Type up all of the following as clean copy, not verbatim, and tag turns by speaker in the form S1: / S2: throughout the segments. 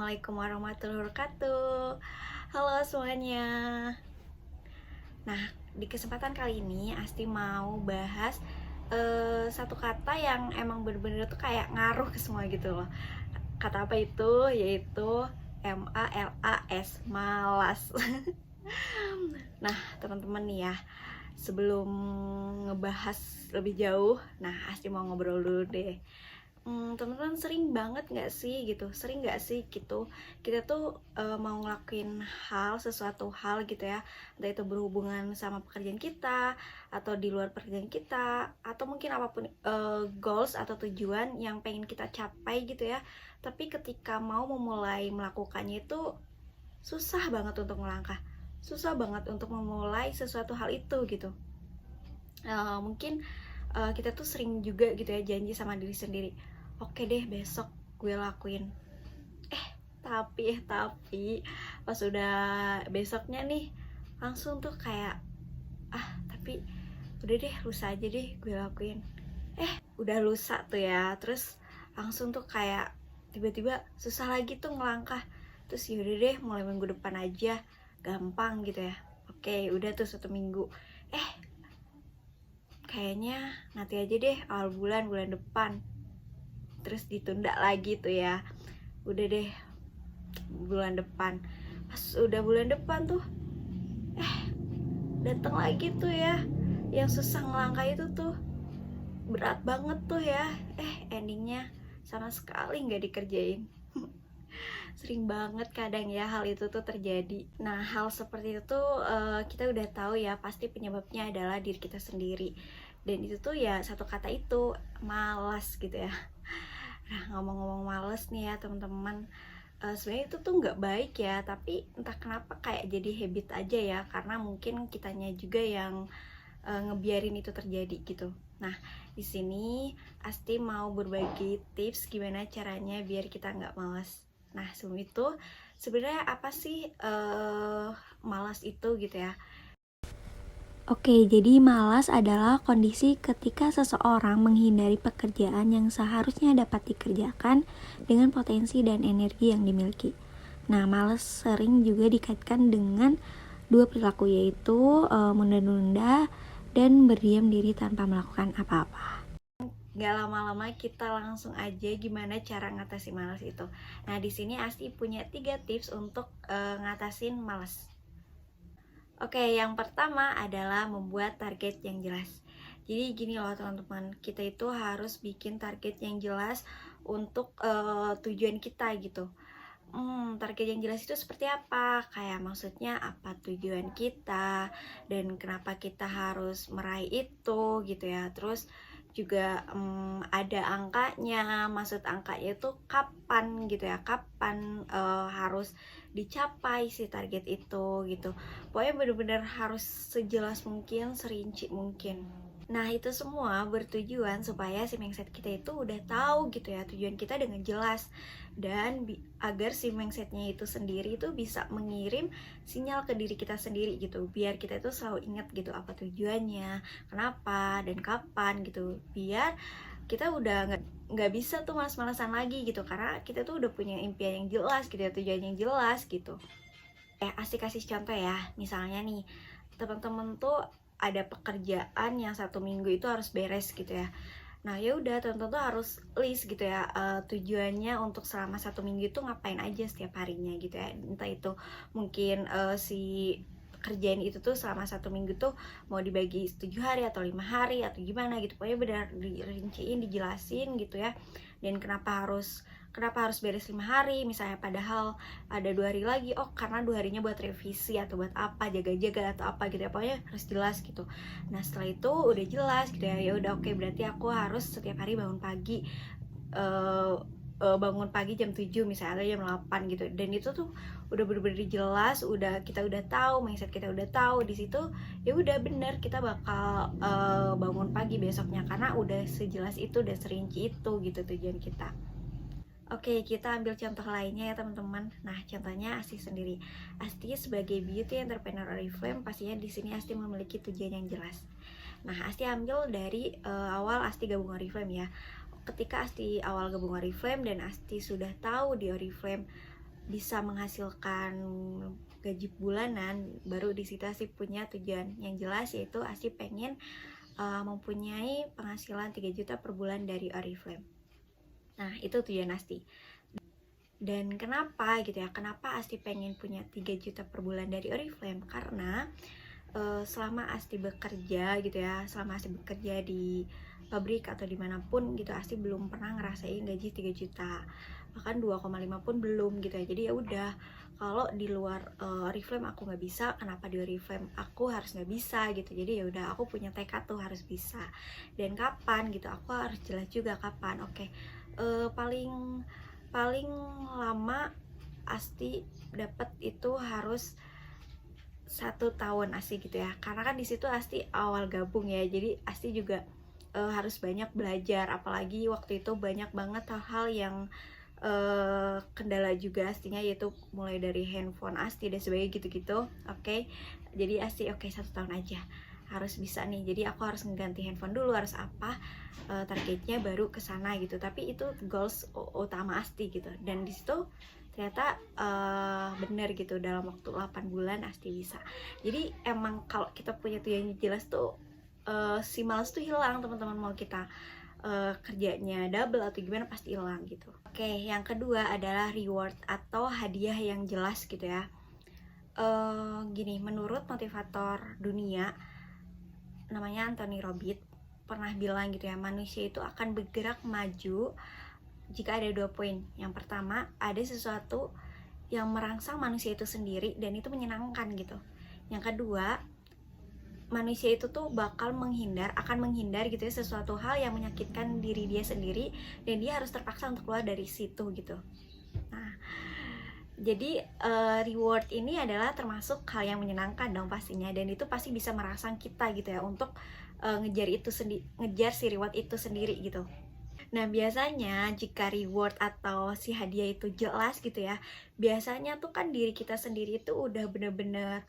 S1: Assalamualaikum warahmatullahi wabarakatuh. Halo semuanya. Nah, di kesempatan kali ini Asti mau bahas satu kata yang emang bener-bener tuh kayak ngaruh ke semua gitu loh. Kata apa itu? Yaitu MALAS, malas. Nah, teman-teman nih ya, sebelum ngebahas lebih jauh, nah Asti mau ngobrol dulu deh. Teman-teman sering banget nggak sih gitu, sering nggak sih gitu kita tuh mau ngelakuin sesuatu hal gitu ya, entah itu berhubungan sama pekerjaan kita atau di luar pekerjaan kita, atau mungkin apapun goals atau tujuan yang pengen kita capai gitu ya, tapi ketika mau memulai melakukannya itu susah banget untuk melangkah, susah banget untuk memulai sesuatu hal itu gitu. Mungkin kita tuh sering juga gitu ya janji sama diri sendiri, oke deh besok gue lakuin. Tapi pas udah besoknya nih langsung tuh kayak tapi udah deh lusa aja deh gue lakuin. Udah lusa tuh ya, terus langsung tuh kayak tiba-tiba susah lagi tuh ngelangkah. Terus yaudah deh mulai minggu depan aja, gampang gitu ya. Oke udah tuh 1 minggu, kayaknya nanti aja deh awal bulan depan. Terus ditunda lagi tuh ya, udah deh bulan depan. Pas udah bulan depan tuh datang lagi tuh ya, yang susah ngelangkah itu tuh, berat banget tuh ya. Endingnya sama sekali nggak dikerjain. Sering banget kadang ya hal itu tuh terjadi. Nah, hal seperti itu tuh kita udah tahu ya pasti penyebabnya adalah diri kita sendiri. Dan itu tuh ya satu kata itu, malas gitu ya. Nah, ngomong-ngomong males nih ya teman-teman, sebenarnya itu tuh nggak baik ya, tapi entah kenapa kayak jadi habit aja ya, karena mungkin kitanya juga yang ngebiarin itu terjadi gitu. Nah, di sini Asti mau berbagi tips gimana caranya biar kita nggak malas. Nah, sebelum itu sebenarnya apa sih malas itu gitu ya?
S2: Oke, jadi malas adalah kondisi ketika seseorang menghindari pekerjaan yang seharusnya dapat dikerjakan dengan potensi dan energi yang dimiliki. Nah, malas sering juga dikaitkan dengan dua perilaku, yaitu menunda-nunda dan berdiam diri tanpa melakukan apa-apa.
S1: Gak lama-lama kita langsung aja gimana cara ngatasin malas itu. Nah, di sini Asti punya 3 tips untuk ngatasin malas. Oke, yang pertama adalah membuat target yang jelas. Jadi gini loh teman-teman, kita itu harus bikin target yang jelas untuk tujuan kita gitu. Target yang jelas itu seperti apa? Kayak maksudnya apa tujuan kita dan kenapa kita harus meraih itu gitu ya. Terus juga ada angkanya, maksud angkanya itu kapan gitu ya, kapan harus dicapai si target itu gitu. Pokoknya bener-bener harus sejelas mungkin, serinci mungkin. Nah, itu semua bertujuan supaya si mindset kita itu udah tahu gitu ya tujuan kita dengan jelas, dan agar si mindsetnya itu sendiri itu bisa mengirim sinyal ke diri kita sendiri gitu, biar kita itu selalu ingat gitu apa tujuannya, kenapa dan kapan gitu, biar kita udah nggak bisa tuh malas-malasan lagi gitu, karena kita tuh udah punya impian yang jelas gitu ya, tujuan yang jelas gitu. Asik kasih contoh ya, misalnya nih teman-teman tuh ada pekerjaan yang 1 minggu itu harus beres gitu ya. Nah ya udah teman-teman tuh harus list gitu ya, tujuannya untuk selama 1 minggu itu ngapain aja setiap harinya gitu ya. Entah itu mungkin si kerjaan itu tuh selama 1 minggu tuh mau dibagi 7 hari atau 5 hari atau gimana gitu. Pokoknya benar dirinciin, dijelasin gitu ya. Dan kenapa harus beres 5 hari misalnya, padahal ada 2 hari lagi, karena 2 harinya buat revisi atau buat apa, jaga-jaga atau apa gitu ya, pokoknya harus jelas gitu. Nah setelah itu udah jelas gitu ya, ya udah oke, berarti aku harus setiap hari bangun pagi, bangun pagi jam 7 misalnya, jam 8 gitu. Dan itu tuh udah bener-bener jelas, kita udah tahu, mindset kita udah tahu di situ. Ya udah bener, kita bakal bangun pagi besoknya karena udah sejelas itu, udah serinci itu gitu tujuan kita. Oke, kita ambil contoh lainnya ya teman-teman. Nah, contohnya Asti sendiri. Asti sebagai beauty entrepreneur Oriflame, pastinya di sini Asti memiliki tujuan yang jelas. Nah, Asti ambil dari awal Asti gabung Oriflame ya. Ketika Asti awal gabung Oriflame dan Asti sudah tahu di Oriflame bisa menghasilkan gaji bulanan, baru di situ Asti punya tujuan yang jelas, yaitu Asti pengen mempunyai penghasilan 3 juta per bulan dari Oriflame. Nah, itu tujuan Asti. Dan kenapa gitu ya, kenapa Asti pengen punya 3 juta per bulan dari Oriflame? Karena selama Asti bekerja gitu ya, selama Asti bekerja di pabrik atau dimanapun gitu, Asti belum pernah ngerasain gaji 3 juta, bahkan 2,5 pun belum gitu ya. Jadi ya udah, kalau di luar Oriflame aku nggak bisa, kenapa di Oriflame aku harus nggak bisa gitu. Jadi ya udah, aku punya tekad tuh harus bisa. Dan kapan gitu, aku harus jelas juga kapan. Oke, paling lama Asti dapat itu harus 1 tahun Asti gitu ya, karena kan di situ Asti awal gabung ya, jadi Asti juga harus banyak belajar, apalagi waktu itu banyak banget hal-hal yang kendala juga Astinya, yaitu mulai dari handphone Asti dan sebagainya gitu-gitu. Oke, jadi Asti 1 tahun aja harus bisa nih, jadi aku harus mengganti handphone dulu, harus apa, targetnya baru ke sana gitu. Tapi itu goals utama Asti gitu, dan di situ ternyata bener gitu, dalam waktu 8 bulan Asti bisa. Jadi emang kalau kita punya tujuan jelas tuh si malas tuh hilang teman-teman, mau kita kerjanya double atau gimana pasti hilang gitu. Oke, yang kedua adalah reward atau hadiah yang jelas gitu ya. Gini, menurut motivator dunia namanya Anthony Robbins pernah bilang gitu ya, manusia itu akan bergerak maju jika ada 2 poin. Yang pertama, ada sesuatu yang merangsang manusia itu sendiri dan itu menyenangkan gitu. Yang kedua, manusia itu tuh akan menghindar gitu ya, sesuatu hal yang menyakitkan diri dia sendiri, dan dia harus terpaksa untuk keluar dari situ gitu. Nah, jadi reward ini adalah termasuk hal yang menyenangkan dong pastinya, dan itu pasti bisa merangsang kita gitu ya untuk ngejar si reward itu sendiri gitu. Nah, biasanya jika reward atau si hadiah itu jelas gitu ya, biasanya tuh kan diri kita sendiri itu udah bener-bener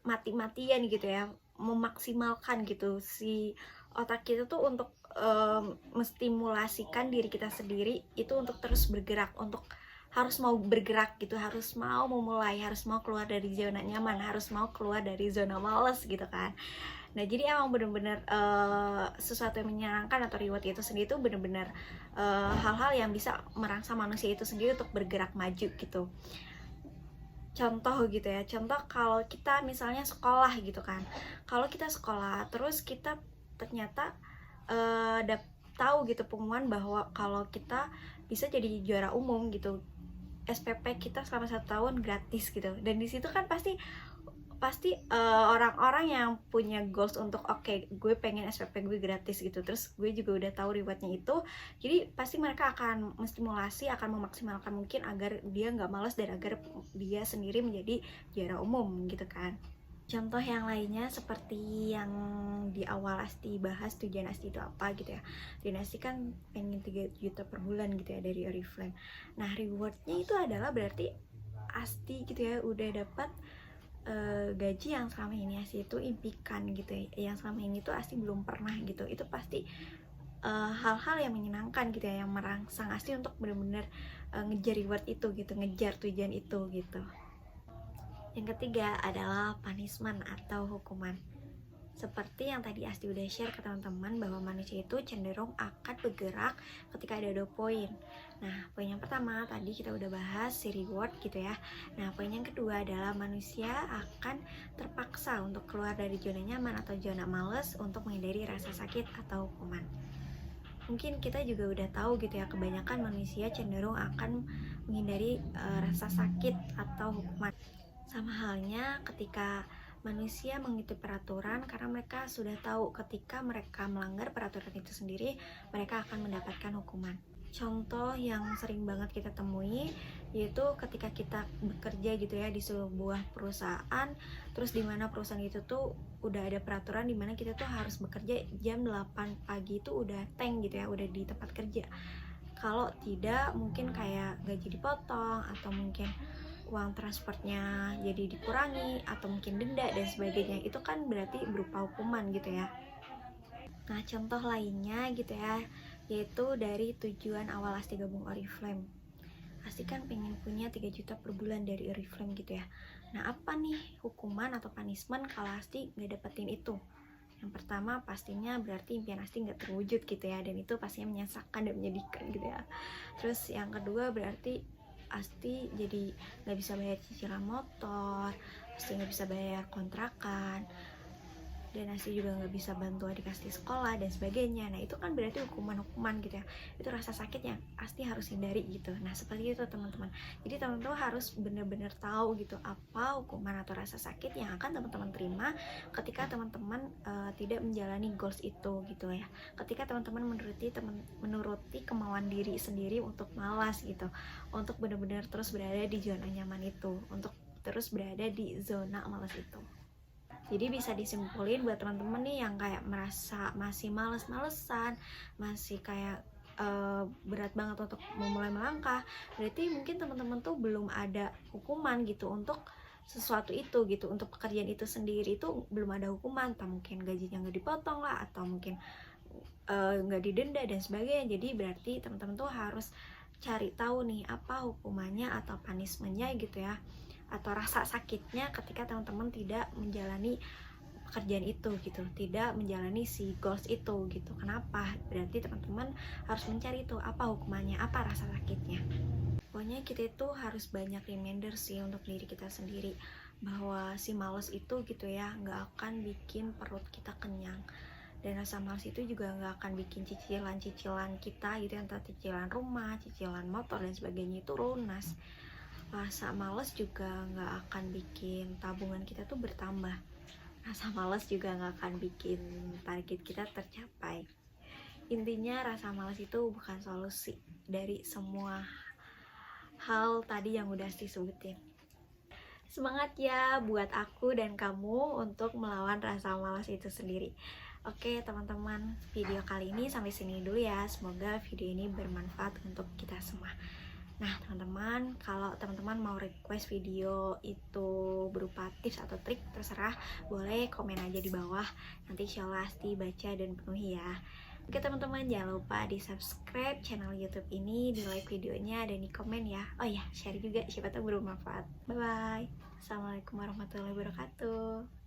S1: mati-matian gitu ya, memaksimalkan gitu si otak kita tuh untuk menstimulasikan diri kita sendiri itu untuk terus bergerak, untuk harus mau bergerak gitu, harus mau memulai, harus mau keluar dari zona nyaman, harus mau keluar dari zona males gitu kan. Nah, jadi emang bener-bener sesuatu yang menyenangkan atau reward itu sendiri itu bener-bener hal-hal yang bisa merangsang manusia itu sendiri untuk bergerak maju gitu. Contoh gitu ya, contoh kalau kita misalnya sekolah gitu kan, kalau kita sekolah terus kita ternyata tahu gitu pengumuman bahwa kalau kita bisa jadi juara umum gitu, SPP kita selama 1 tahun gratis gitu. Dan di situ kan pasti orang-orang yang punya goals untuk oke, gue pengen SPP gue gratis gitu, terus gue juga udah tahu rewardnya itu, jadi pasti mereka akan menstimulasi, akan memaksimalkan mungkin agar dia nggak malas dan agar dia sendiri menjadi juara umum gitu kan. Contoh yang lainnya seperti yang di awal Asti bahas, tujuan Asti itu apa gitu ya. Tujuan Asti kan pengen 3 juta per bulan gitu ya dari Oriflame. Nah, rewardnya itu adalah berarti Asti gitu ya udah dapat gaji yang selama ini Asti itu impikan gitu ya, yang selama ini tuh Asti belum pernah gitu. Itu pasti hal-hal yang menyenangkan gitu ya, yang merangsang Asti untuk benar-benar ngejar reward itu gitu, ngejar tujuan itu gitu. Yang ketiga adalah punishment atau hukuman. Seperti yang tadi Asti udah share ke teman-teman, bahwa manusia itu cenderung akan bergerak ketika ada 2 poin. Nah, poin yang pertama tadi kita udah bahas si reward gitu ya. Nah, poin yang kedua adalah manusia akan terpaksa untuk keluar dari zona nyaman atau zona males untuk menghindari rasa sakit atau hukuman. Mungkin kita juga udah tahu gitu ya, kebanyakan manusia cenderung akan menghindari rasa sakit atau hukuman. Sama halnya ketika manusia mengikuti peraturan, karena mereka sudah tahu ketika mereka melanggar peraturan itu sendiri, mereka akan mendapatkan hukuman. Contoh yang sering banget kita temui yaitu ketika kita bekerja gitu ya di sebuah perusahaan, terus dimana perusahaan itu tuh udah ada peraturan dimana kita tuh harus bekerja jam 8 pagi itu udah tank gitu ya, udah di tempat kerja. Kalau tidak, mungkin kayak gaji dipotong, atau mungkin uang transportnya jadi dikurangi, atau mungkin denda dan sebagainya. Itu kan berarti berupa hukuman gitu ya. Nah, contoh lainnya gitu ya, yaitu dari tujuan awal Asti gabung Oriflame. pasti kan pengen punya 3 juta per bulan dari Oriflame gitu ya. Nah, apa nih hukuman atau punishment kalau Asti nggak dapetin itu? Yang pertama pastinya berarti impian Asti nggak terwujud gitu ya, dan itu pastinya menyesakan dan menyedihkan gitu ya. Terus yang kedua berarti Asti jadi nggak bisa bayar cicilan motor, Asti nggak bisa bayar kontrakan, dan Asti juga nggak bisa bantu adik Asti sekolah dan sebagainya. Nah, itu kan berarti hukuman-hukuman gitu ya. Itu rasa sakit yang Asti harus hindari gitu. Nah, seperti itu teman-teman. Jadi teman-teman harus benar-benar tahu gitu apa hukuman atau rasa sakit yang akan teman-teman terima ketika teman-teman tidak menjalani goals itu gitu ya. Ketika teman-teman menuruti kemauan diri sendiri untuk malas gitu, untuk benar-benar terus berada di zona nyaman itu, untuk terus berada di zona malas itu. Jadi bisa disimpulin buat teman-teman nih yang kayak merasa masih males-malesan, masih kayak berat banget untuk memulai melangkah, berarti mungkin teman-teman tuh belum ada hukuman gitu untuk sesuatu itu gitu, untuk pekerjaan itu sendiri itu belum ada hukuman, entah mungkin gajinya nggak dipotong lah, atau mungkin nggak didenda dan sebagainya. Jadi berarti teman-teman tuh harus cari tahu nih apa hukumannya atau punishmentnya gitu ya, atau rasa sakitnya ketika teman-teman tidak menjalani pekerjaan itu gitu, tidak menjalani si goals itu gitu. Kenapa? Berarti teman-teman harus mencari itu apa hukumannya, apa rasa sakitnya. Pokoknya kita itu harus banyak reminder sih untuk diri kita sendiri, bahwa si males itu gitu ya nggak akan bikin perut kita kenyang, dan rasa males itu juga nggak akan bikin cicilan-cicilan kita gitu, entah cicilan rumah, cicilan motor dan sebagainya itu lunas. Rasa males juga nggak akan bikin tabungan kita tuh bertambah. Rasa males juga nggak akan bikin target kita tercapai. Intinya rasa males itu bukan solusi dari semua hal tadi yang udah disebutin. Semangat ya buat aku dan kamu untuk melawan rasa malas itu sendiri. Oke teman-teman, video kali ini sampai sini dulu ya. Semoga video ini bermanfaat untuk kita semua. Nah teman-teman, kalau teman-teman mau request video itu berupa tips atau trik, terserah, boleh komen aja di bawah. Nanti insyaallah Asti baca dan penuhi ya. Oke teman-teman, jangan lupa di subscribe channel YouTube ini, di like videonya, dan di komen ya. Oh ya, share juga, siapa tahu bermanfaat. Bye bye. Assalamualaikum warahmatullahi wabarakatuh.